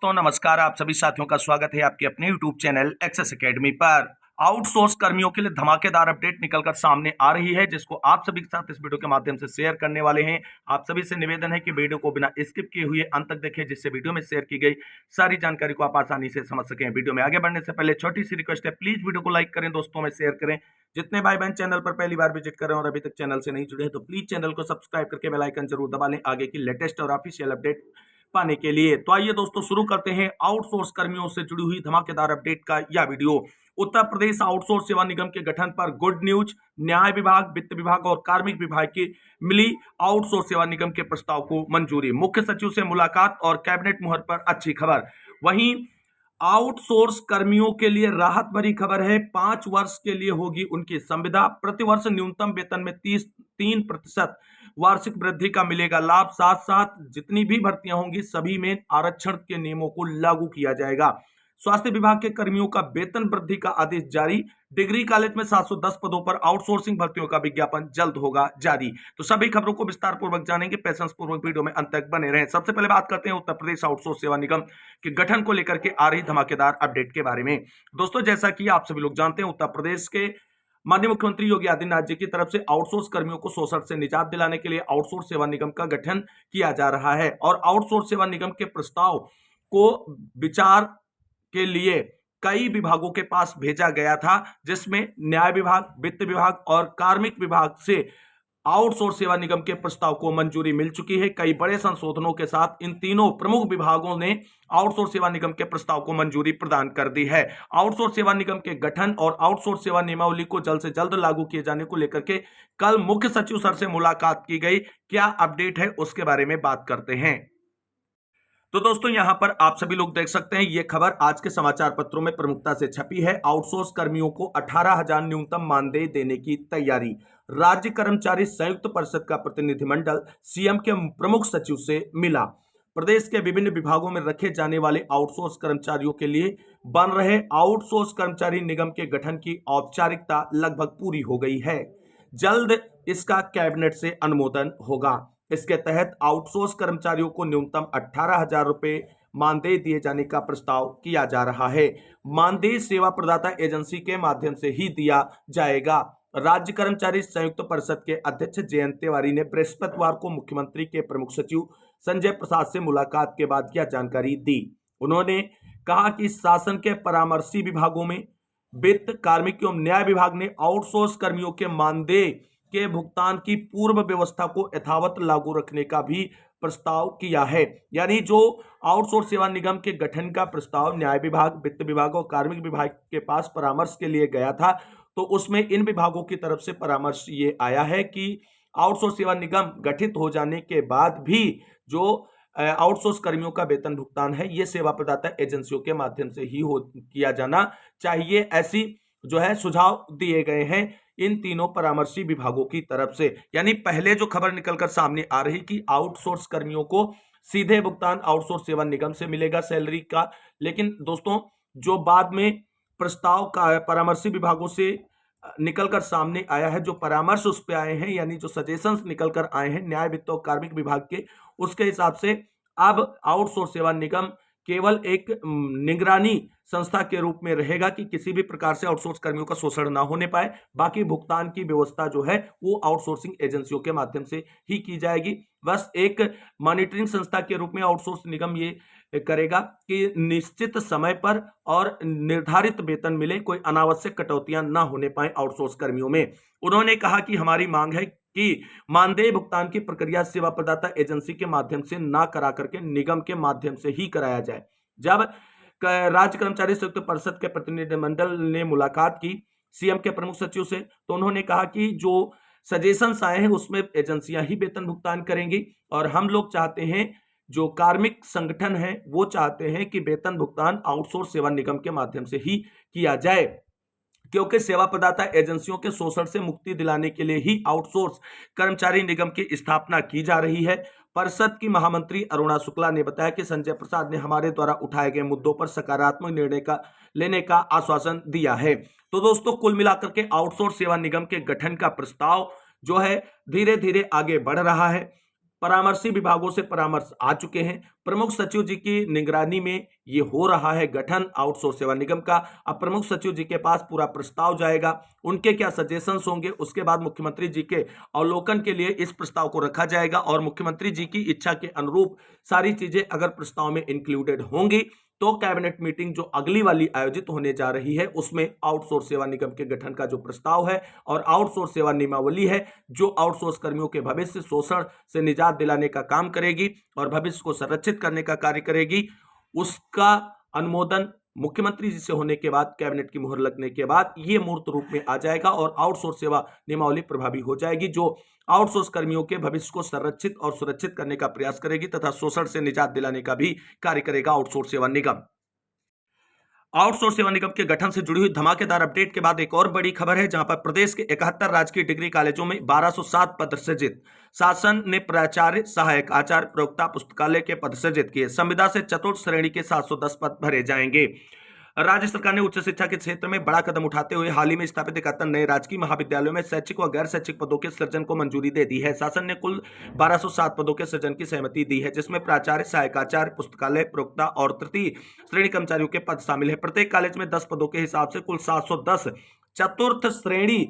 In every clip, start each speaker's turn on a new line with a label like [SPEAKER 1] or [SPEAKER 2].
[SPEAKER 1] दोस्तों नमस्कार। आप सभी साथियों का स्वागत है आपके अपने YouTube चैनल एक्सेस एकेडमी पर। आउटसोर्स कर्मियों के लिए धमाकेदार अपडेट निकलकर सामने आ रही है, जिसको आप सभी के साथ इस वीडियो के माध्यम से शेयर करने वाले हैं। आप सभी से निवेदन है कि वीडियो को बिना स्किप किए हुए अंत तक देखें, जिससे वीडियो में शेयर की गई सारी जानकारी को आप आसानी से समझ सकें। वीडियो में आगे बढ़ने से पहले छोटी सी रिक्वेस्ट है, प्लीज वीडियो को लाइक करें, दोस्तों में शेयर करें। जितने भाई बहन चैनल पर पहली बार विजिट कर रहे हैं और अभी तक चैनल से नहीं जुड़े हैं, तो प्लीज चैनल को सब्सक्राइब करके बेल आइकन जरूर दबा लें आगे की लेटेस्ट और ऑफिशियल अपडेट पाने के लिए। तो आइए दोस्तों शुरू करते हैं आउटसोर्स कर्मियों से जुड़ी हुई धमाकेदार अपडेट का यह वीडियो। उत्तर प्रदेश आउटसोर्स सेवा निगम के गठन पर गुड न्यूज। न्याय विभाग, वित्त विभाग और कार्मिक विभाग की मिली आउटसोर्स सेवा निगम के प्रस्ताव को मंजूरी। मुख्य सचिव से मुलाकात और कैबिनेट मुहर पर अच्छी खबर। वहीं आउटसोर्स कर्मियों के लिए राहत भरी खबर है। 5 वर्ष के लिए होगी उनकी संविदा। प्रतिवर्ष न्यूनतम वेतन में 3% वार्षिक वृद्धि का मिलेगा लाभ। साथ साथ जितनी भी भर्तियां होंगी सभी में आरक्षण के नियमों को लागू किया जाएगा। स्वास्थ्य विभाग के कर्मियों का वेतन वृद्धि का आदेश जारी। डिग्री कॉलेज में 710 पदों पर आउटसोर्सिंग भर्तियों का विज्ञापन जल्द होगा जारी। तो सभी खबरों को विस्तार पूर्वक जानेंगे, पेशेंस पूर्वक वीडियो में अंत तक बने रहें। सबसे पहले बात करते हैं उत्तर प्रदेश आउटसोर्स सेवा निगम के गठन को लेकर के आ रही धमाकेदार अपडेट के बारे में। दोस्तों जैसा कि आप सभी लोग जानते हैं, उत्तर प्रदेश के माननीय मुख्यमंत्री योगी आदित्यनाथ जी की तरफ से आउटसोर्स कर्मियों को शोषण से निजात दिलाने के लिए आउटसोर्स सेवा निगम का गठन किया जा रहा है। और आउटसोर्स सेवा निगम के प्रस्ताव को विचार के लिए कई विभागों के पास भेजा गया था, जिसमें न्याय विभाग, वित्त विभाग और कार्मिक विभाग से आउटसोर्स सेवा निगम के प्रस्ताव को मंजूरी मिल चुकी है। कई बड़े संशोधनों के साथ इन तीनों प्रमुख विभागों ने आउटसोर्स सेवा निगम के प्रस्ताव को मंजूरी प्रदान कर दी है। आउटसोर्स सेवा निगम के गठन और आउटसोर्स सेवा नियमावली को जल्द से जल्द लागू किए जाने को लेकर के कल मुख्य सचिव सर से मुलाकात की गई। क्या अपडेट है उसके बारे में बात करते हैं। तो दोस्तों यहां पर आप सभी लोग देख सकते हैं, यह खबर आज के समाचार पत्रों में प्रमुखता से छपी है। आउटसोर्स कर्मियों को 18,000 न्यूनतम मानदेय देने की तैयारी। राज्य कर्मचारी संयुक्त परिषद का प्रतिनिधिमंडल सीएम के प्रमुख सचिव से मिला। प्रदेश के विभिन्न विभागों में रखे जाने वाले आउटसोर्स कर्मचारियों के लिए बन रहे आउटसोर्स कर्मचारी निगम के गठन की औपचारिकता लगभग पूरी हो गई है। जल्द इसका कैबिनेट से अनुमोदन होगा। इसके तहत आउटसोर्स कर्मचारियों को न्यूनतम 18,000 रुपए मानदेय दिए जाने का प्रस्ताव किया जा रहा है। मानदेय सेवा प्रदाता एजेंसी के माध्यम से ही दिया जाएगा। राज्य कर्मचारी संयुक्त परिषद के अध्यक्ष जयंत तिवारी ने बृहस्पतिवार को मुख्यमंत्री के प्रमुख सचिव संजय प्रसाद से मुलाकात के बाद यह जानकारी दी। उन्होंने कहा कि शासन के परामर्शी विभागों में वित्त, कार्मिक एवं न्याय विभाग ने आउटसोर्स कर्मियों के मानदेय के भुगतान की पूर्व व्यवस्था को यथावत लागू रखने का भी प्रस्ताव किया है। यानी जो आउटसोर्स सेवा निगम के गठन का प्रस्ताव न्याय विभाग, वित्त विभाग और कार्मिक विभाग के पास परामर्श के लिए गया था, तो उसमें इन विभागों की तरफ से परामर्श ये आया है कि आउटसोर्स सेवा निगम गठित हो जाने के बाद भी जो आउटसोर्स कर्मियों का वेतन भुगतान है, ये सेवा प्रदाता एजेंसियों के माध्यम से ही किया जाना चाहिए। ऐसी जो है सुझाव दिए गए हैं इन तीनों परामर्शी विभागों की तरफ से। यानी पहले जो खबर निकलकर सामने आ रही कि आउटसोर्स कर्मियों को सीधे भुगतान आउटसोर्स सेवा निगम से मिलेगा सैलरी का, लेकिन दोस्तों जो बाद में प्रस्ताव का परामर्शी विभागों से निकलकर सामने आया है, जो परामर्श उस पे आए हैं, यानी जो सजेशंस निकलकर आए हैं न्याय, वित्त और कार्मिक विभाग के, उसके हिसाब से अब आउटसोर्स सेवा निगम केवल एक निगरानी संस्था के रूप में रहेगा कि किसी भी प्रकार से आउटसोर्स कर्मियों का शोषण ना होने पाए। बाकी भुगतान की व्यवस्था जो है वो आउटसोर्सिंग एजेंसियों के माध्यम से ही की जाएगी। बस एक मॉनिटरिंग संस्था के रूप में आउटसोर्स निगम ये करेगा कि निश्चित समय पर और निर्धारित वेतन मिले, कोई अनावश्यक कटौतियां ना होने पाए आउटसोर्स कर्मियों में। उन्होंने कहा कि हमारी मांग है कि मानदेय भुगतान की प्रक्रिया सेवा प्रदाता एजेंसी के माध्यम से ना करा करके निगम के माध्यम से ही कराया जाए। जब राज्य कर्मचारी संयुक्त परिषद के प्रतिनिधिमंडल ने मुलाकात की सीएम के प्रमुख सचिव से, तो उन्होंने कहा कि जो सजेशंस आए हैं उसमें एजेंसियां ही वेतन भुगतान करेंगी और हम लोग चाहते हैं, जो कार्मिक संगठन है वो चाहते हैं कि वेतन भुगतान आउटसोर्स सेवा निगम के माध्यम से ही किया जाए, क्योंकि सेवा प्रदाता एजेंसियों के शोषण से मुक्ति दिलाने के लिए ही आउटसोर्स कर्मचारी निगम की स्थापना की जा रही है। परिषद की महामंत्री अरुणा शुक्ला ने बताया कि संजय प्रसाद ने हमारे द्वारा उठाए गए मुद्दों पर सकारात्मक निर्णय लेने का आश्वासन दिया है। तो दोस्तों कुल मिलाकर के आउटसोर्स सेवा निगम के गठन का प्रस्ताव जो है धीरे धीरे आगे बढ़ रहा है। परामर्शी विभागों से परामर्श आ चुके हैं। प्रमुख सचिव जी की निगरानी में ये हो रहा है गठन आउटसोर्स सेवा निगम का। अब प्रमुख सचिव जी के पास पूरा प्रस्ताव जाएगा, उनके क्या सजेशंस होंगे, उसके बाद मुख्यमंत्री जी के अवलोकन के लिए इस प्रस्ताव को रखा जाएगा और मुख्यमंत्री जी की इच्छा के अनुरूप सारी चीजें अगर प्रस्ताव में इंक्लूडेड होंगी तो कैबिनेट मीटिंग जो अगली वाली आयोजित होने जा रही है उसमें आउटसोर्स सेवा निगम के गठन का जो प्रस्ताव है और आउटसोर्स सेवा नियमावली है जो आउटसोर्स कर्मियों के भविष्य शोषण से निजात दिलाने का काम करेगी और भविष्य को संरक्षित करने का कार्य करेगी, उसका अनुमोदन मुख्यमंत्री जी से होने के बाद, कैबिनेट की मुहर लगने के बाद ये मूर्त रूप में आ जाएगा और आउटसोर्स सेवा नियमावली प्रभावी हो जाएगी, जो आउटसोर्स कर्मियों के भविष्य को संरक्षित और सुरक्षित करने का प्रयास करेगी तथा शोषण से निजात दिलाने का भी कार्य करेगा आउटसोर्स सेवा निगम। आउटसोर्स सेवा निगम के गठन से जुड़ी हुई धमाकेदार अपडेट के बाद एक और बड़ी खबर है, जहां पर प्रदेश के 71 राजकीय डिग्री कॉलेजों में 1207 पद सृजित। शासन ने प्राचार्य, सहायक आचार्य, प्रवक्ता, पुस्तकालय के पद सृजित किए। संविदा से चतुर्थ श्रेणी के 710 पद भरे जाएंगे। राज्य सरकार ने उच्च शिक्षा के क्षेत्र में बड़ा कदम उठाते हुए हाल ही में स्थापित 71 नए राजकीय महाविद्यालयों में शैक्षिक व गैर शैक्षिक पदों के सृजन को मंजूरी दे दी है। शासन ने कुल 1207 पदों के सृजन की सहमति दी है, जिसमें प्राचार्य, सहायकाचार्य, पुस्तकालय, प्रवक्ता और तृतीय श्रेणी कर्मचारियों के पद शामिल है। प्रत्येक कॉलेज में 10 पदों के हिसाब से कुल 710 चतुर्थ श्रेणी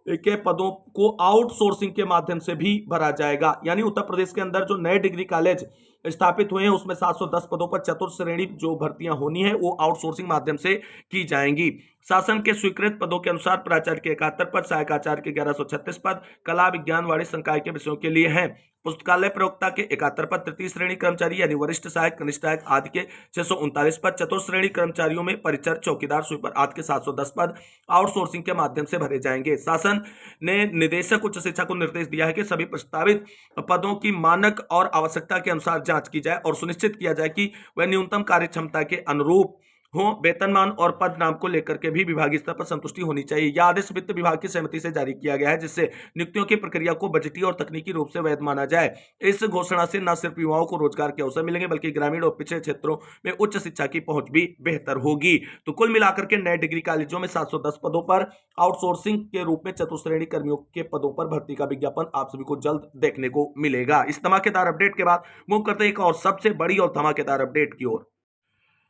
[SPEAKER 1] के पदों को आउटसोर्सिंग के माध्यम से भी भरा जाएगा। यानी उत्तर प्रदेश के अंदर जो नए डिग्री कॉलेज स्थापित हुए हैं उसमें 710 पदों पर चतुर्थ श्रेणी जो भर्तियां होनी है वो आउटसोर्सिंग माध्यम से की जाएंगी। शासन के स्वीकृत पदों के अनुसार प्राचार्य के 71 पद, सहायक आचार्य के 1136 पद, कला, विज्ञान, वाणिज्य संकाय के विषयों के लिए हैं। पुस्तकालय प्रवक्ता के 71 पद, तृतीय श्रेणी कर्मचारी यानी वरिष्ठ सहायक, कनिष्ठ सहायक आदि के 639 पद, चतुर्थ श्रेणी कर्मचारियों में परिचर, चौकीदार, स्वीपर आदि के 710 पद आउटसोर्सिंग के माध्यम से भरे जाएंगे। शासन ने निदेशक उच्च शिक्षा को निर्देश दिया है कि सभी प्रस्तावित पदों की मानक और आवश्यकता के अनुसार जांच की जाए और सुनिश्चित किया जाए कि वह न्यूनतम कार्य क्षमता के अनुरूप हो। वेतनमान और पद नाम को लेकर के भी विभागीय स्तर पर संतुष्टि होनी चाहिए। यह आदेश वित्त विभाग की सहमति से जारी किया गया है, जिससे नियुक्तियों की प्रक्रिया को बजटीय और तकनीकी रूप से वैध माना जाए। इस घोषणा से न सिर्फ युवाओं को रोजगार के अवसर मिलेंगे बल्कि ग्रामीण और पिछड़े क्षेत्रों में उच्च शिक्षा की पहुंच भी बेहतर होगी। तो कुल मिलाकर के नए डिग्री कॉलेजों में 710 पदों पर आउटसोर्सिंग के रूप में चतुश्रेणी कर्मियों के पदों पर भर्ती का विज्ञापन आप सभी को जल्द देखने को मिलेगा। इस धमाकेदार अपडेट के बाद मूव करते हैं एक और सबसे बड़ी और धमाकेदार अपडेट की ओर।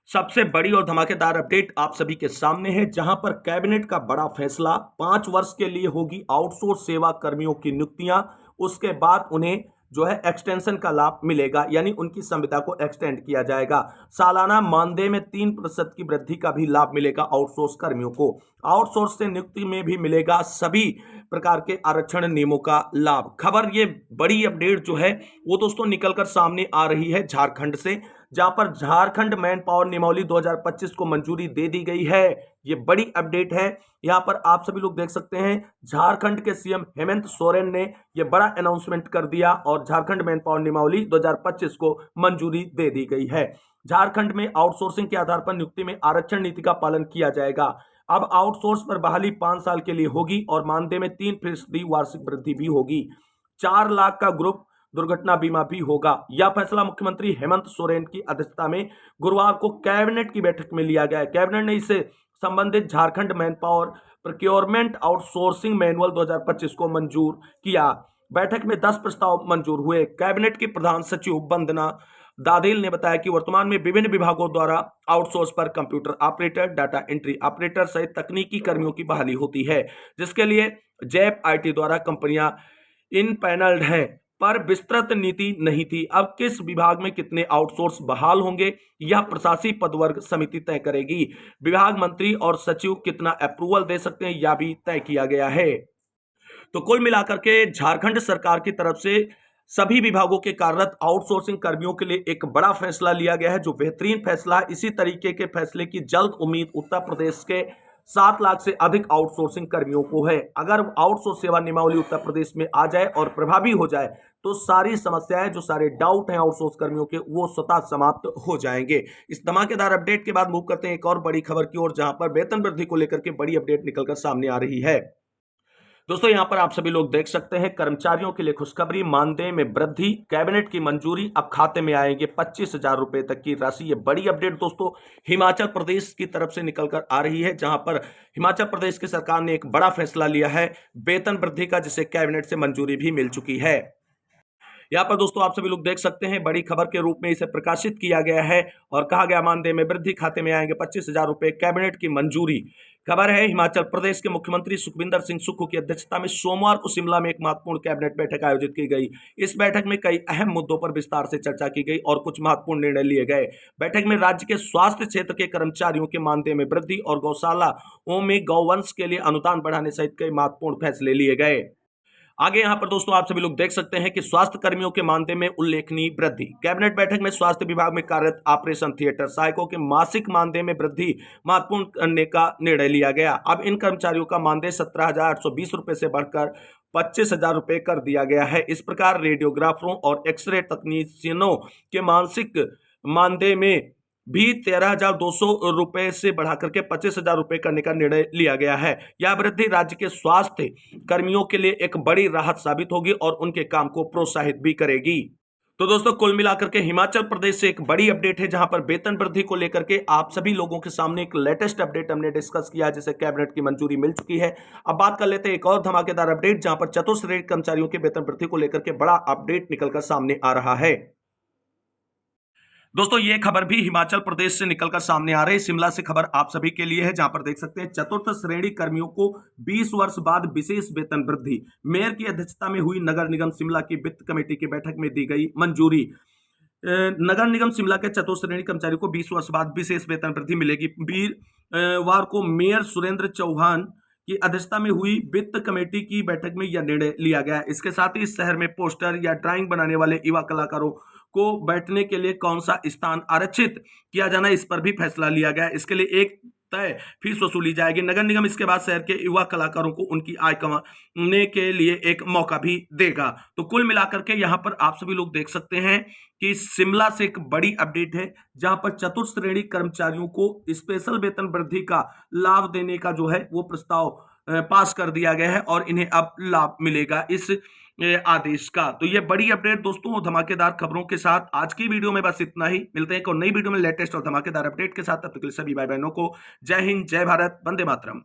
[SPEAKER 1] सबसे बड़ी और धमाकेदार अपडेट आप सभी के सामने है, जहां पर कैबिनेट का बड़ा फैसला 5 वर्ष के लिए होगी आउटसोर्स सेवा कर्मियों की नियुक्तियां। उसके बाद उन्हें जो है एक्सटेंशन का लाभ मिलेगा, यानी उनकी संविदा को एक्सटेंड किया जाएगा। सालाना मानदेय में 3% की वृद्धि का भी लाभ मिलेगा आउटसोर्स कर्मियों को। आउटसोर्स से नियुक्ति में भी मिलेगा सभी प्रकार के आरक्षण नियमों का लाभ। खबर ये बड़ी अपडेट जो है वो दोस्तों निकलकर सामने आ रही है झारखंड से, जहां पर झारखंड मैन पावर नियमावली 2025 को मंजूरी दे दी गई है। ये बड़ी अपडेट है। यहां पर आप सभी लोग देख सकते हैं झारखंड के सीएम हेमंत सोरेन ने यह बड़ा अनाउंसमेंट कर दिया और झारखंड मैन पावर नियमावली 2025 को मंजूरी दे दी गई है। झारखंड में आउटसोर्सिंग के आधार पर नियुक्ति में आरक्षण नीति का पालन किया जाएगा। अब आउटसोर्स पर बहाली 5 साल के लिए होगी और मानदेय में 3% वार्षिक वृद्धि भी होगी। 4 लाख का ग्रुप दुर्घटना बीमा भी होगा। यह फैसला मुख्यमंत्री हेमंत सोरेन की अध्यक्षता में गुरुवार को कैबिनेट की बैठक में लिया गया है। कैबिनेट ने इससे संबंधित Jharkhand man power procurement outsourcing manual 2025 को मंजूर किया। बैठक में 10 प्रस्ताव मंजूर हुए। कैबिनेट की प्रधान सचिव वंदना दादेल ने बताया कि वर्तमान में विभिन्न विभागों द्वारा आउटसोर्स पर computer operator, data entry operator सहित तकनीकी कर्मियों की बहाली होती है, जिसके लिए जैप आईटी द्वारा कंपनियां इन पैनल्ड हैं, पर विस्तृत नीति नहीं थी। अब किस विभाग में कितने आउटसोर्स बहाल होंगे यह प्रशासकीय पदवर्ग समिति तय करेगी। विभाग मंत्री और सचिव कितना अप्रूवल दे सकते हैं यह भी तय किया गया है। तो कुल मिलाकर के झारखंड सरकार की तरफ से सभी विभागों के कार्यरत आउटसोर्सिंग कर्मियों के लिए एक बड़ा फैसला लिया गया है, जो बेहतरीन फैसला। इसी तरीके के फैसले की जल्द उम्मीद उत्तर प्रदेश के 7 लाख से अधिक आउटसोर्सिंग कर्मियों को है। अगर आउटसोर्स सेवा नियमावली उत्तर प्रदेश में आ जाए और प्रभावी हो जाए तो सारी समस्याएं, जो सारे डाउट हैं आउटसोर्स कर्मियों के, वो स्वतः समाप्त हो जाएंगे। इस धमाकेदार अपडेट के बाद मूव करते हैं एक और बड़ी खबर की ओर, जहां पर वेतन वृद्धि को लेकर के बड़ी अपडेट निकलकर सामने आ रही है। दोस्तों यहां पर आप सभी लोग देख सकते हैं कर्मचारियों के लिए खुशखबरी, मानदेय में वृद्धि, कैबिनेट की मंजूरी, अब खाते में आएंगे 25,000 रुपए तक की राशि। ये बड़ी अपडेट दोस्तों हिमाचल प्रदेश की तरफ से निकलकर आ रही है, जहां पर हिमाचल प्रदेश की सरकार ने एक बड़ा फैसला लिया है वेतन वृद्धि का, जिसे कैबिनेट से मंजूरी भी मिल चुकी है। यहाँ पर दोस्तों आप सभी लोग देख सकते हैं, बड़ी खबर के रूप में इसे प्रकाशित किया गया है और कहा गया मानदेय में वृद्धि, खाते में आएंगे 25,000 रुपए, कैबिनेट की मंजूरी। खबर है हिमाचल प्रदेश के मुख्यमंत्री सुखविंदर सिंह सुक्खू की अध्यक्षता में सोमवार को शिमला में एक महत्वपूर्ण कैबिनेट बैठक आयोजित की गई। इस बैठक में कई अहम मुद्दों पर विस्तार से चर्चा की गई और कुछ महत्वपूर्ण निर्णय लिए गए। बैठक में राज्य के स्वास्थ्य क्षेत्र के कर्मचारियों के मानदेय में वृद्धि और गौशालाओं में गौवंश के लिए अनुदान बढ़ाने सहित कई महत्वपूर्ण फैसले लिए गए। आगे यहां पर दोस्तों आप सभी लोग देख सकते हैं कि स्वास्थ्य कर्मियों के मानदेय में उल्लेखनीय वृद्धि। कैबिनेट बैठक में स्वास्थ्य विभाग में कार्यरत ऑपरेशन थिएटर सहायकों के मासिक मानदेय में वृद्धि महत्वपूर्ण करने का निर्णय लिया गया। अब इन कर्मचारियों का मानदेय 17,820 रुपए से बढ़कर 25,000 रुपए कर दिया गया है। इस प्रकार रेडियोग्राफरों और एक्सरे तकनीशियनों के मासिक मानदेय में भी 13,200 रुपए से बढ़ा करके 25,000 रुपए करने का निर्णय लिया गया है। यह वृद्धि राज्य के स्वास्थ्य कर्मियों के लिए एक बड़ी राहत साबित होगी और उनके काम को प्रोत्साहित भी करेगी। तो दोस्तों कुल मिलाकर के हिमाचल प्रदेश से एक बड़ी अपडेट है, जहां पर वेतन वृद्धि को लेकर के आप सभी लोगों के सामने एक लेटेस्ट अपडेट हमने डिस्कस किया, जिसे कैबिनेट की मंजूरी मिल चुकी है। अब बात कर लेते हैं एक और धमाकेदार अपडेट, जहां पर चतुर्श्रेणी कर्मचारियों के वेतन वृद्धि को लेकर के बड़ा अपडेट निकलकर सामने आ रहा है। दोस्तों ये खबर भी हिमाचल प्रदेश से निकलकर सामने आ रही है। शिमला से खबर आप सभी के लिए है, जहां पर देख सकते हैं चतुर्थ श्रेणी कर्मियों को 20 वर्ष बाद विशेष वेतन वृद्धि। मेयर की अध्यक्षता में हुई नगर निगम शिमला की वित्त कमेटी की बैठक में दी गई मंजूरी। नगर निगम शिमला के चतुर्थ श्रेणी कर्मचारियों को 20 वर्ष बाद विशेष वेतन वृद्धि मिलेगी। वीरवार को मेयर सुरेंद्र चौहान की अध्यक्षता में हुई वित्त कमेटी की बैठक में यह निर्णय लिया गया। इसके साथ ही इस शहर में पोस्टर या ड्राइंग बनाने वाले युवा कलाकारों को बैठने के लिए कौन सा स्थान आरक्षित किया जाना, इस पर भी फैसला लिया गया। इसके लिए एक तय फीस वसूली जाएगी। नगर निगम इसके बाद शहर के युवा कलाकारों को उनकी आय कमाने के लिए एक मौका भी देगा। तो कुल मिलाकर के यहाँ पर आप सभी लोग देख सकते हैं कि शिमला से एक बड़ी अपडेट है, जहां पर चतुर्थ श्रेणी कर्मचारियों को स्पेशल वेतन वृद्धि का लाभ देने का जो है वो प्रस्ताव पास कर दिया गया है और इन्हें अब लाभ मिलेगा इस आदेश का। तो ये बड़ी अपडेट दोस्तों, धमाकेदार खबरों के साथ आज की वीडियो में बस इतना ही। मिलते हैं एक और नई वीडियो में लेटेस्ट और धमाकेदार अपडेट के साथ। तब तक के लिए सभी भाई बहनों को जय हिंद, जय भारत, वंदे मातरम।